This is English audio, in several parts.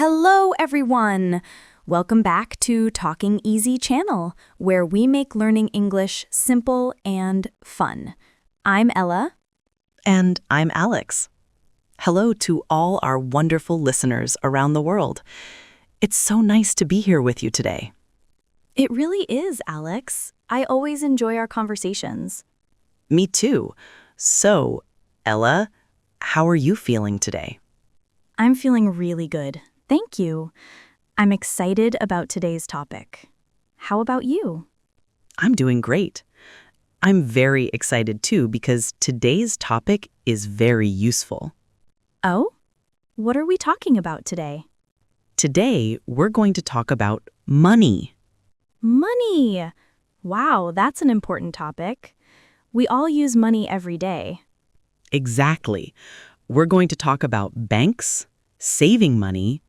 Hello, everyone! Welcome back to Talking Easy channel, where we make learning English simple and fun. I'm Ella. And I'm Alex. Hello to all our wonderful listeners around the world. It's so nice to be here with you today. It really is, Alex. I always enjoy our conversations. Me too. So, Ella, how are you feeling today? I'm feeling really good. Thank you. I'm excited about today's topic. How about you? I'm doing great. I'm very excited too because today's topic is very useful. Oh? What are we talking about today? Today, we're going to talk about money. Money! Wow, that's an important topic. We all use money every day. Exactly. We're going to talk about banks, saving money,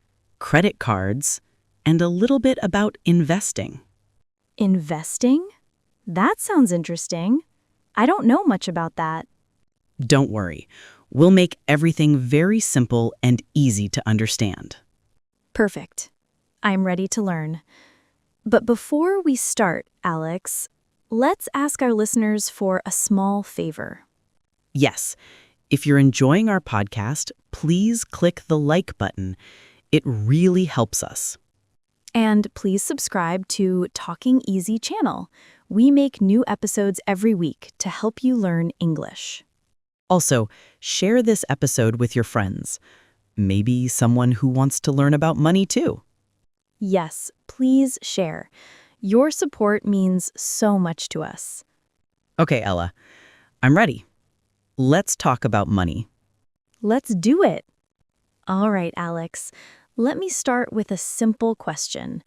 credit cards, and a little bit about investing. Investing? That sounds interesting. I don't know much about that. Don't worry. We'll make everything very simple and easy to understand. Perfect. I'm ready to learn. But before we start, Alex, let's ask our listeners for a small favor. Yes, if you're enjoying our podcast, please click the like button. It really helps us. And please subscribe to Talking Easy channel. We make new episodes every week to help you learn English. Also, share this episode with your friends. Maybe someone who wants to learn about money too. Yes, please share. Your support means so much to us. Okay, Ella, I'm ready. Let's talk about money. Let's do it. All right, Alex. Let me start with a simple question.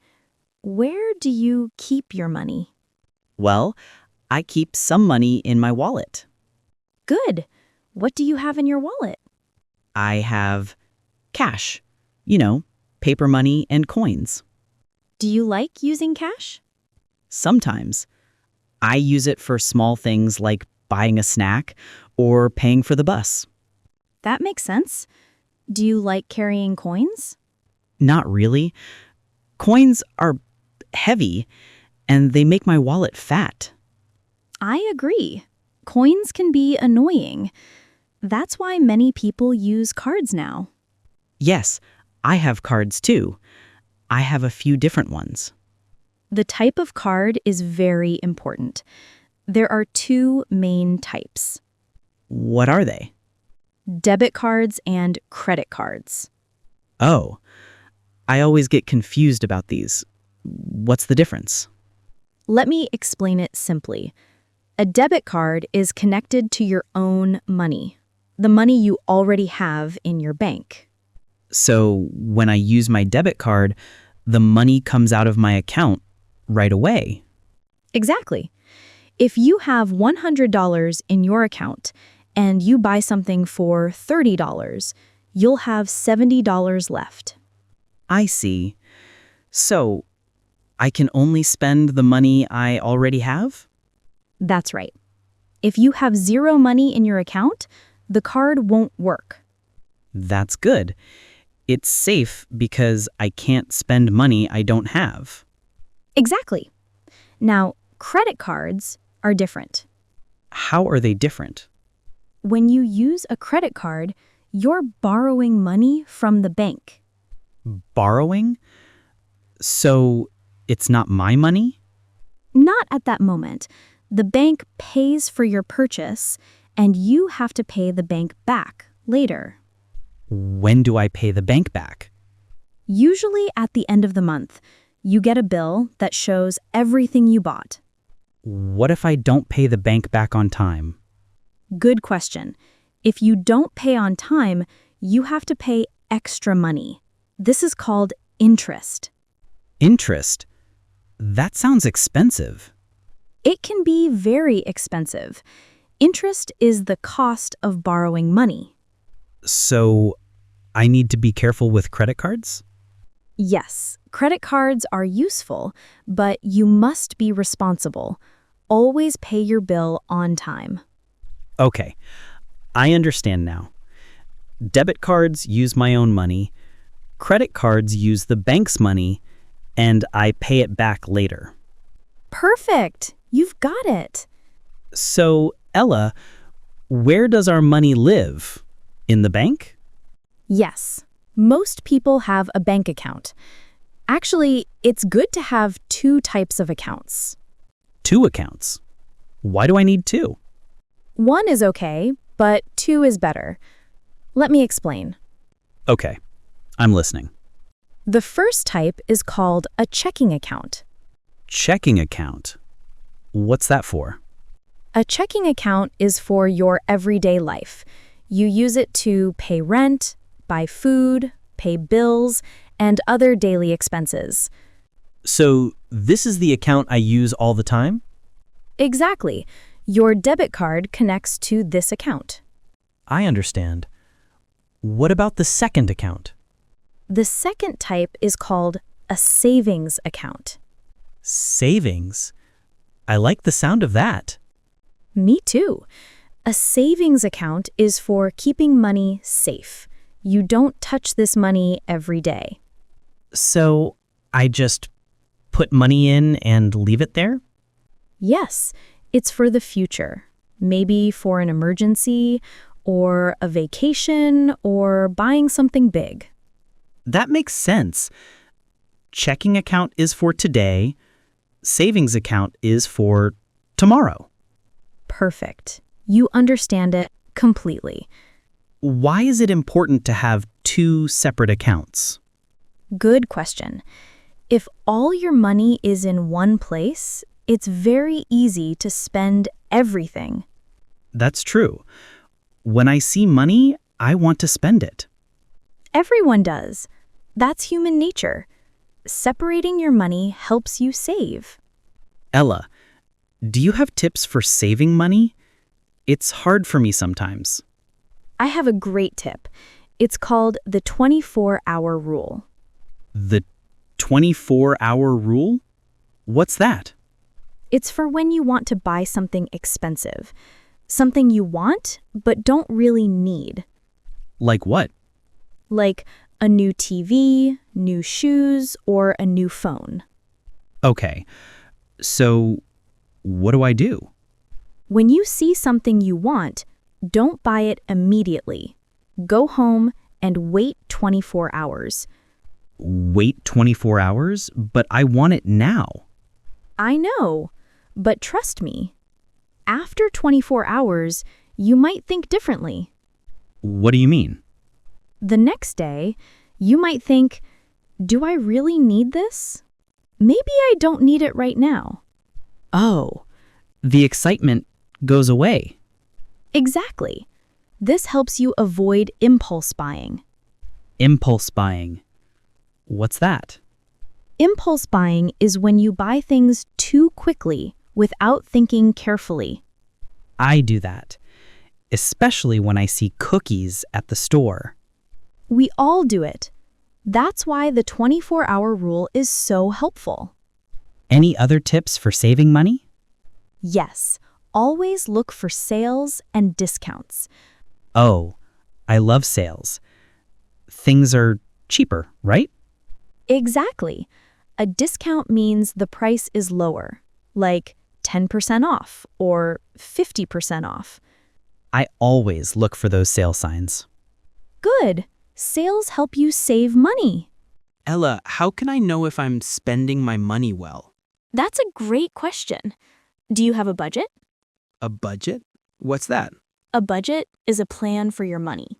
Where do you keep your money? Well, I keep some money in my wallet. Good. What do you have in your wallet? I have cash, paper money and coins. Do you like using cash? Sometimes. I use it for small things like buying a snack or paying for the bus. That makes sense. Do you like carrying coins? Not really. Coins are heavy, and they make my wallet fat. I agree. Coins can be annoying. That's why many people use cards now. Yes, I have cards too. I have a few different ones. The type of card is very important. There are two main types: What are they? debit cards and credit cards. Oh, I always get confused about these. What's the difference? Let me explain it simply. A debit card is connected to your own money, the money you already have in your bank. So when I use my debit card, the money comes out of my account right away. Exactly. If you have $100 in your account and you buy something for $30, you'll have $70 left. I see. So I can only spend the money I already have? That's right. If you have zero money in your account, the card won't work. That's good. It's safe because I can't spend money I don't have. Exactly. Now, credit cards are different. How are they different? When you use a credit card, you're borrowing money from the bank. Borrowing? So it's not my money? Not at that moment. The bank pays for your purchase, and you have to pay the bank back later. When do I pay the bank back? Usually at the end of the month, you get a bill that shows everything you bought. What if I don't pay the bank back on time? Good question. If you don't pay on time, you have to pay extra money. This is called interest. Interest? That sounds expensive. It can be very expensive. Interest is the cost of borrowing money. So I need to be careful with credit cards? Yes, credit cards are useful, but you must be responsible. Always pay your bill on time. Okay, I understand now. Debit cards use my own money. Credit cards use the bank's money, and I pay it back later. Perfect! You've got it. So, Ella, where does our money live? In the bank? Yes, most people have a bank account. Actually, it's good to have two types of accounts. 2 accounts. Why do I need 2? One is okay, but two is better. Let me explain. Okay, I'm listening. The first type is called a checking account. Checking account. What's that for? A checking account is for your everyday life. You use it to pay rent, buy food, pay bills, and other daily expenses. So this is the account I use all the time? Exactly. Your debit card connects to this account. I understand. What about the second account? The second type is called a savings account. Savings. I like the sound of that. Me too. A savings account is for keeping money safe. You don't touch this money every day. So I just put money in and leave it there? Yes, it's for the future. Maybe for an emergency, or a vacation, or buying something big. That makes sense. Checking account is for today. Savings account is for tomorrow. Perfect. You understand it completely. Why is it important to have 2 separate accounts? Good question. If all your money is in one place, it's very easy to spend everything. That's true. When I see money, I want to spend it. Everyone does. That's human nature. Separating your money helps you save. Ella, do you have tips for saving money? It's hard for me sometimes. I have a great tip. It's called the 24-hour rule. The 24-hour rule? What's that? It's for when you want to buy something expensive. Something you want, but don't really need. Like what? Like a new TV, new shoes, or a new phone. Okay, so what do I do? When you see something you want, don't buy it immediately. Go home and wait 24 hours. Wait 24 hours? But I want it now. I know, but trust me. After 24 hours, you might think differently. What do you mean? The next day, you might think, do I really need this? Maybe I don't need it right now. Oh, the excitement goes away. Exactly. This helps you avoid impulse buying. Impulse buying. What's that? Impulse buying is when you buy things too quickly without thinking carefully. I do that, especially when I see cookies at the store. We all do it. That's why the 24-hour rule is so helpful. Any other tips for saving money? Yes, always look for sales and discounts. Oh, I love sales. Things are cheaper, right? Exactly. A discount means the price is lower, like 10% off or 50% off. I always look for those sale signs. Good. Sales help you save money. Ella, how can I know if I'm spending my money well? That's a great question. Do you have a budget? A budget? What's that? A budget is a plan for your money.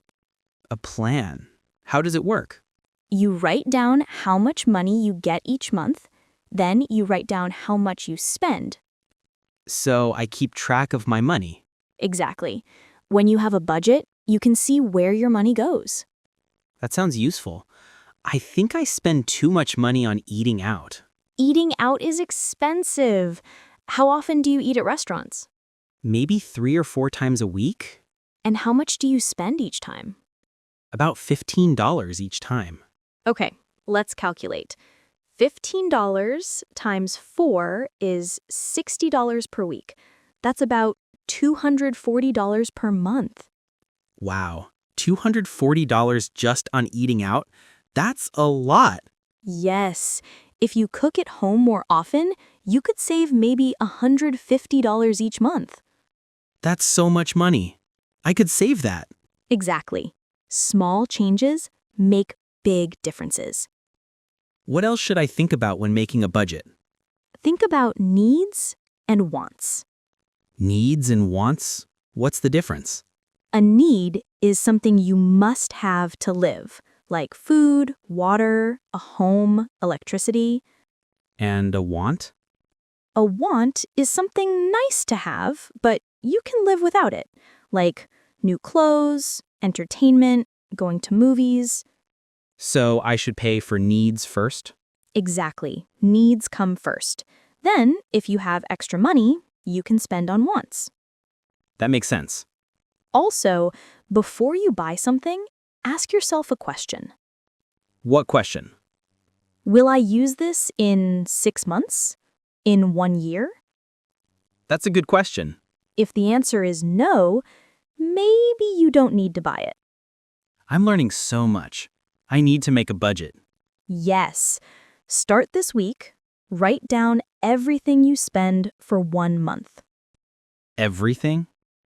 A plan. How does it work? You write down how much money you get each month, then you write down how much you spend. So I keep track of my money. Exactly. When you have a budget, you can see where your money goes. That sounds useful. I think I spend too much money on eating out. Eating out is expensive. How often do you eat at restaurants? Maybe 3 or 4 times a week? And how much do you spend each time? About $15 each time. Okay, let's calculate. $15 times 4 is $60 per week. That's about $240 per month. Wow, $240 just on eating out? That's a lot. Yes. If you cook at home more often, you could save maybe $150 each month. That's so much money. I could save that. Exactly. Small changes make big differences. What else should I think about when making a budget? Think about needs and wants. Needs and wants? What's the difference? A need is something you must have to live, like food, water, a home, electricity. And a want? A want is something nice to have, but you can live without it, like new clothes, entertainment, going to movies. So I should pay for needs first? Exactly. Needs come first. Then, if you have extra money, you can spend on wants. That makes sense. Also, before you buy something, ask yourself a question. What question? Will I use this in 6 months? In 1 year? That's a good question. If the answer is no, maybe you don't need to buy it. I'm learning so much. I need to make a budget. Yes. Start this week. Write down everything you spend for 1 month. Everything?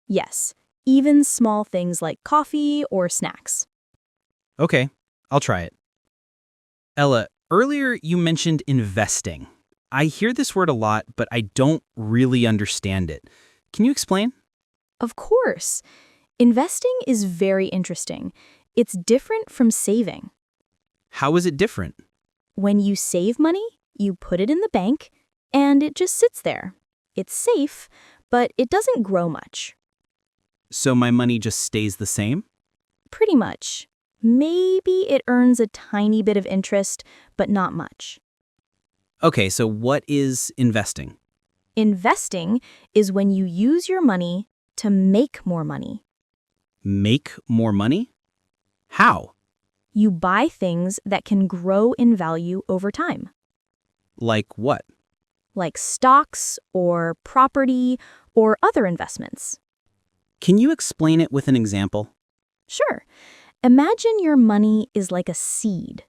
Yes, even small things like coffee or snacks. Okay, I'll try it. Ella, earlier you mentioned investing. I hear this word a lot, but I don't really understand it. Can you explain? Of course. Investing is very interesting. It's different from saving. How is it different? When you save money, you put it in the bank, and it just sits there. It's safe, but it doesn't grow much. So my money just stays the same? Pretty much. Maybe it earns a tiny bit of interest, but not much. Okay, so what is investing? Investing is when you use your money to make more money. Make more money? How? You buy things that can grow in value over time, Like what? like stocks or property or other investments. Can you explain it with an example? Sure. Imagine your money is like a seed.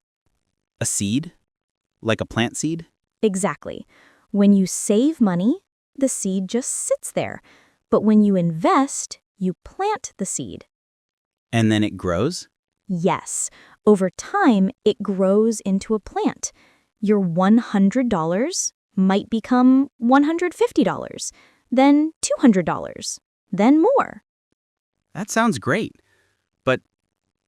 A seed? Like a plant seed? Exactly. When you save money, the seed just sits there. But when you invest, you plant the seed. And then it grows? Yes. Over time, it grows into a plant. Your $100 might become $150, then $200, then more. That sounds great. But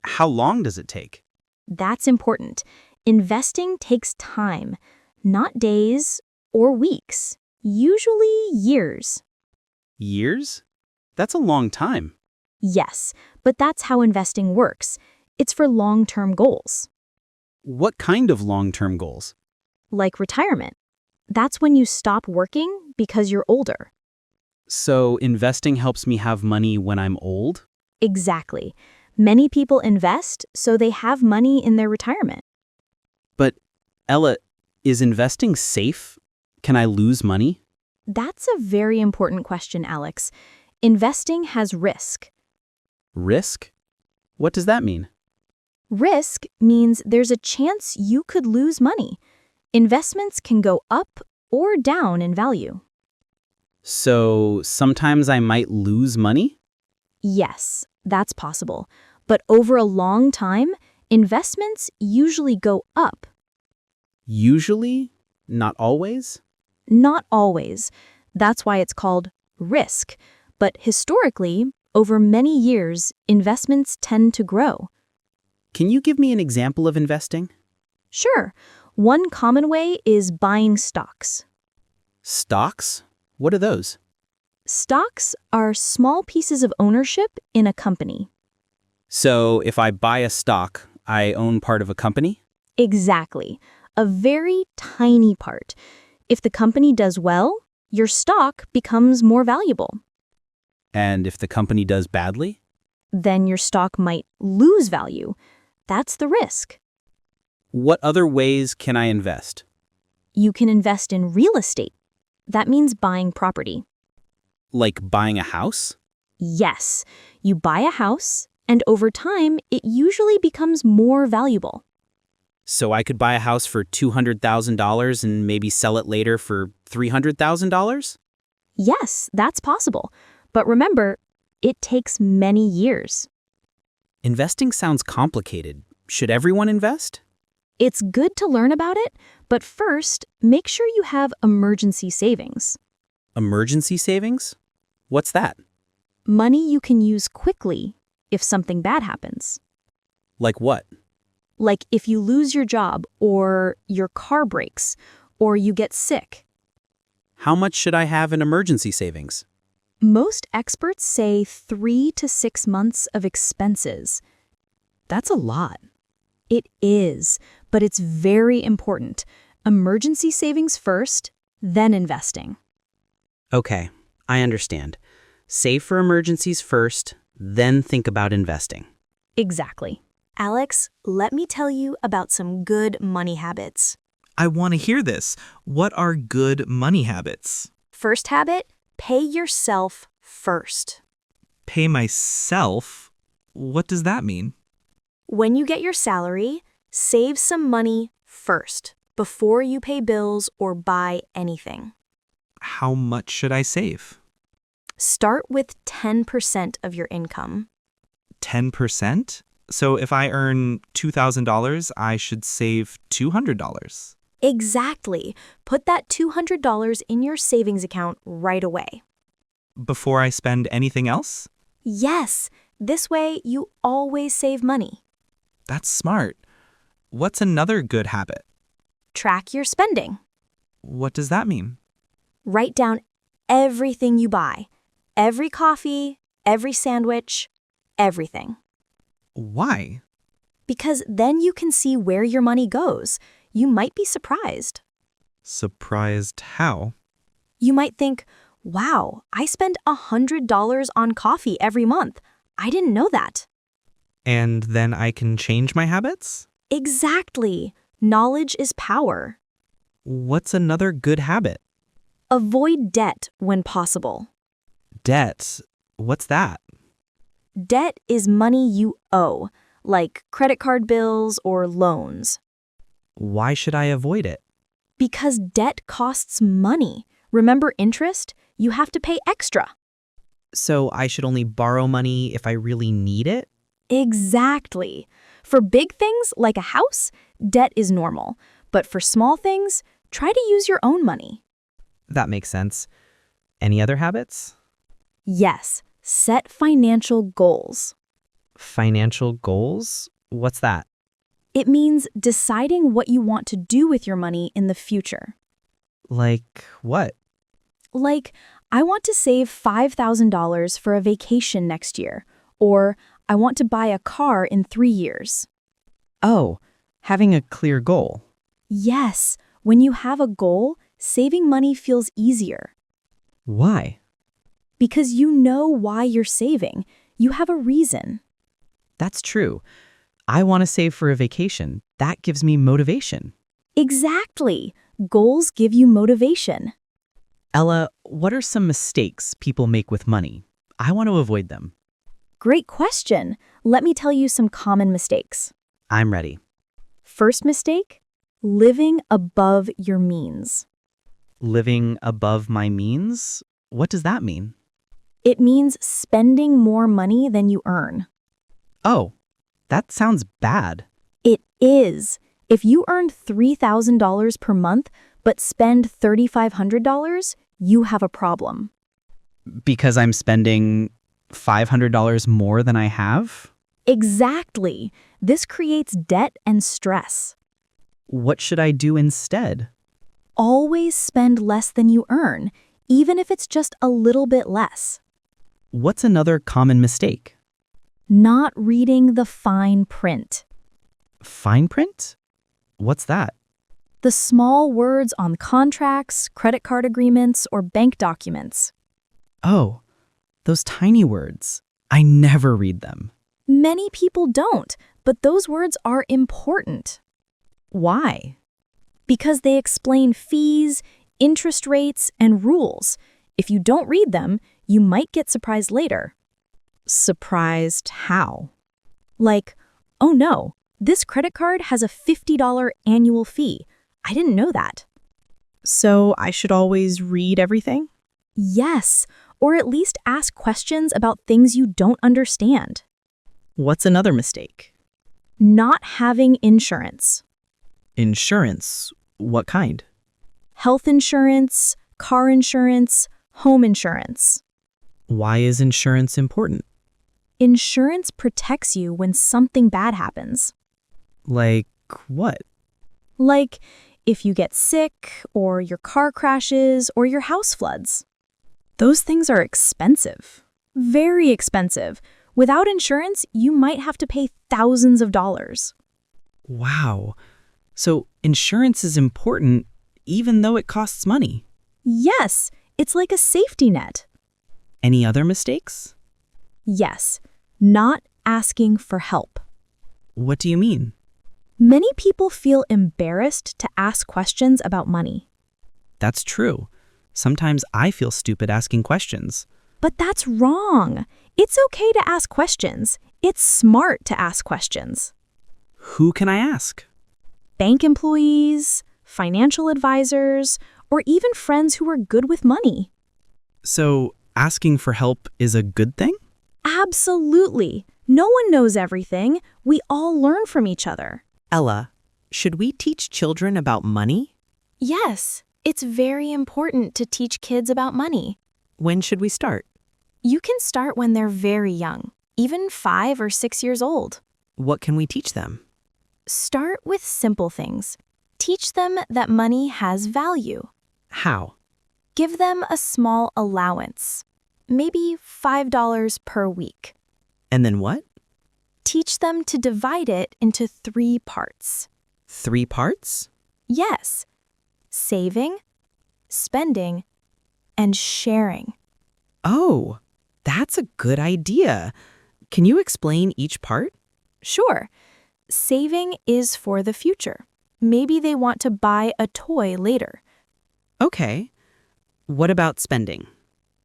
how long does it take? That's important. Investing takes time, not days or weeks, usually years. Years? That's a long time. Yes, but that's how investing works. It's for long-term goals, What kind of long-term goals? like retirement. That's when you stop working because you're older. So investing helps me have money when I'm old? Exactly. Many people invest so they have money in their retirement. But, Ella, is investing safe? Can I lose money? That's a very important question, Alex. Investing has risk. Risk? What does that mean? Risk means there's a chance you could lose money. Investments can go up or down in value. So sometimes I might lose money? Yes, that's possible. But over a long time, investments usually go up. Usually? Not always? Not always. That's why it's called risk. But historically, over many years, investments tend to grow. Can you give me an example of investing? Sure, one common way is buying stocks. Stocks? What are those? Stocks are small pieces of ownership in a company. So if I buy a stock, I own part of a company? Exactly. A very tiny part. If the company does well, your stock becomes more valuable. And if the company does badly? Then your stock might lose value. That's the risk. What other ways can I invest? You can invest in real estate. That means buying property. Like buying a house? Yes, you buy a house, and over time, it usually becomes more valuable. So I could buy a house for $200,000 and maybe sell it later for $300,000? Yes, that's possible. But remember, it takes many years. Investing sounds complicated. Should everyone invest? It's good to learn about it, but first, make sure you have emergency savings. Emergency savings? What's that? Money you can use quickly if something bad happens. Like what? Like if you lose your job, or your car breaks, or you get sick. How much should I have in emergency savings? Most experts say 3 to 6 months of expenses. That's a lot. It is, but it's very important. Emergency savings first, then investing. Okay, I understand. Save for emergencies first, then think about investing. Exactly. Alex, let me tell you about some good money habits. I want to hear this. What are good money habits? First habit, pay yourself first. Pay myself? What does that mean? When you get your salary, save some money first before you pay bills or buy anything. How much should I save? Start with 10% of your income. 10%? So if I earn $2,000, I should save $200. Exactly. Put that $200 in your savings account right away. Before I spend anything else? Yes, this way you always save money. That's smart. What's another good habit? Track your spending. What does that mean? Write down everything you buy. Every coffee, every sandwich, everything. Why? Because then you can see where your money goes. You might be surprised. Surprised how? You might think, wow, I spend $100 on coffee every month. I didn't know that. And then I can change my habits? Exactly. Knowledge is power. What's another good habit? Avoid debt when possible. Debt. What's that? Debt is money you owe, like credit card bills or loans. Why should I avoid it? Because debt costs money. Remember interest? You have to pay extra. So I should only borrow money if I really need it? Exactly. For big things like a house, debt is normal. But for small things, try to use your own money. That makes sense. Any other habits? Yes, set financial goals. Financial goals? What's that? It means deciding what you want to do with your money in the future. Like what? Like, I want to save $5,000 for a vacation next year, or I want to buy a car in 3 years. Oh, having a clear goal. Yes, when you have a goal, saving money feels easier. Why? Because you know why you're saving. You have a reason. That's true. I want to save for a vacation. That gives me motivation. Exactly. Goals give you motivation. Ella, what are some mistakes people make with money? I want to avoid them. Great question. Let me tell you some common mistakes. I'm ready. First mistake, living above your means. Living above my means? What does that mean? It means spending more money than you earn. Oh, that sounds bad. It is. If you earn $3,000 per month but spend $3,500, you have a problem. Because I'm spending $500 more than I have? Exactly. This creates debt and stress. What should I do instead? Always spend less than you earn, even if it's just a little bit less. What's another common mistake? Not reading the fine print. Fine print? What's that? The small words on contracts, credit card agreements, or bank documents. Oh, those tiny words. I never read them. Many people don't, but those words are important. Why? Because they explain fees, interest rates, and rules. If you don't read them, you might get surprised later. Surprised how? Like, oh no, This credit card has a $50 annual fee. I didn't know that. So I should always read everything? Yes, or at least ask questions about things you don't understand. What's another mistake? Not having insurance. Insurance? What kind? Health insurance, car insurance, home insurance. Why is insurance important? Insurance protects you when something bad happens. Like what? Like if you get sick, or your car crashes, or your house floods. Those things are expensive. Very expensive. Without insurance, you might have to pay thousands of dollars. Wow. So insurance is important even though it costs money. Yes, it's like a safety net. Any other mistakes? Yes, not asking for help. What do you mean? Many people feel embarrassed to ask questions about money. That's true. Sometimes I feel stupid asking questions. But that's wrong. It's okay to ask questions. It's smart to ask questions. Who can I ask? Bank employees, financial advisors, or even friends who are good with money. So asking for help is a good thing? Absolutely. No one knows everything. We all learn from each other. Ella, should we teach children about money? Yes, it's very important to teach kids about money. When should we start? You can start when they're very young, even 5 or 6 years old. What can we teach them? Start with simple things. Teach them that money has value. How? Give them a small allowance, maybe $5 per week. And then what? Teach them to divide it into 3 parts. 3 parts? Yes, saving, spending, and sharing. Oh, that's a good idea. Can you explain each part? Sure, saving is for the future. Maybe they want to buy a toy later. Okay. What about spending?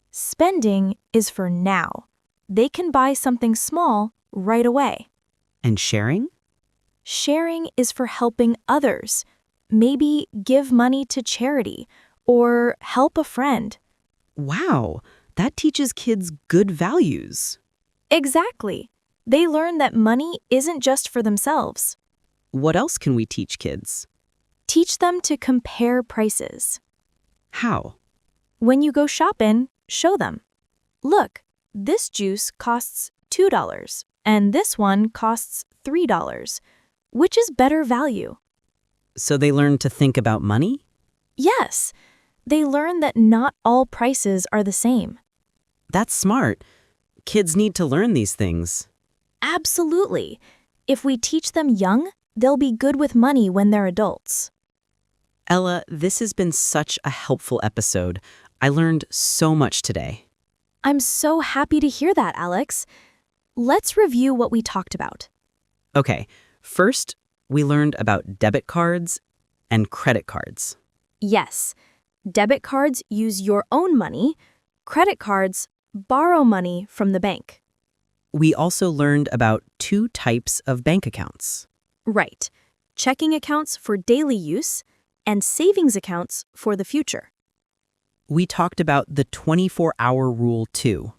Spending is for now. They can buy something small right away. And sharing? Sharing is for helping others. Maybe give money to charity or help a friend. Wow, that teaches kids good values. Exactly. They learn that money isn't just for themselves. What else can we teach kids? Teach them to compare prices. How? When you go shopping, show them. Look, this juice costs $2 and this one costs $3. Which is better value? So they learn to think about money? Yes, they learn that not all prices are the same. That's smart. Kids need to learn these things. Absolutely. If we teach them young, they'll be good with money when they're adults. Ella, this has been such a helpful episode. I learned so much today. I'm so happy to hear that, Alex. Let's review what we talked about. Okay, first, we learned about debit cards and credit cards. Yes, debit cards use your own money. Credit cards borrow money from the bank. We also learned about 2 types of bank accounts. Right. Checking accounts for daily use and savings accounts for the future. We talked about the 24-hour rule too.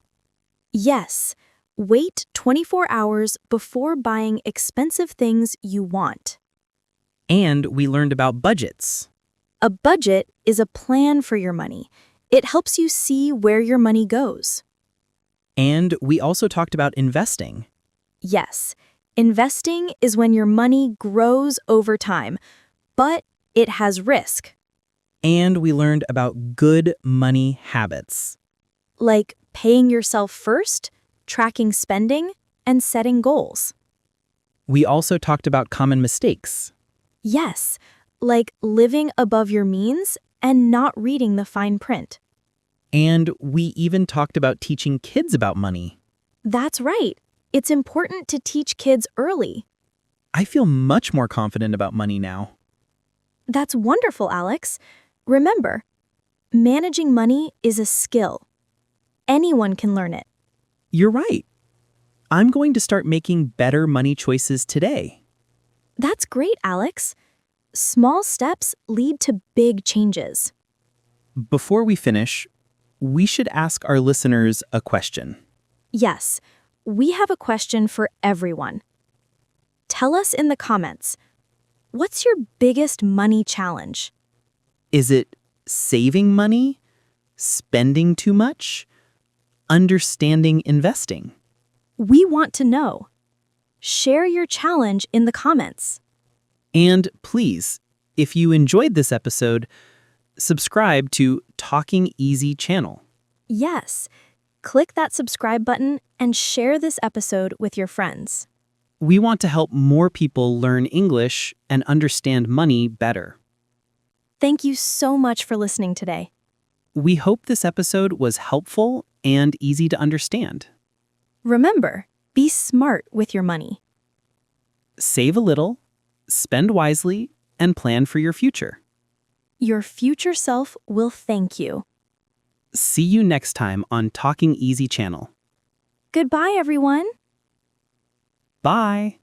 Yes. Wait 24 hours before buying expensive things you want. And we learned about budgets. A budget is a plan for your money. It helps you see where your money goes. And we also talked about investing. Yes, investing is when your money grows over time, but it has risk, And we learned about good money habits. like paying yourself first, tracking spending, and setting goals. We also talked about common mistakes. Yes, like living above your means and not reading the fine print. And we even talked about teaching kids about money. That's right. It's important to teach kids early. I feel much more confident about money now. That's wonderful, Alex. Remember, managing money is a skill. Anyone can learn it. You're right. I'm going to start making better money choices today. That's great, Alex. Small steps lead to big changes. Before we finish, we should ask our listeners a question. Yes, we have a question for everyone. Tell us in the comments, what's your biggest money challenge? Is it saving money? Spending too much? Understanding investing? We want to know. Share your challenge in the comments. And please, if you enjoyed this episode, subscribe to Talking Easy channel. Yes, click that subscribe button and share this episode with your friends. We want to help more people learn English and understand money better. Thank you so much for listening today. We hope this episode was helpful and easy to understand. Remember, be smart with your money. Save a little, spend wisely, and plan for your future. Your future self will thank you. See you next time on Talking Easy channel. Goodbye, everyone. Bye!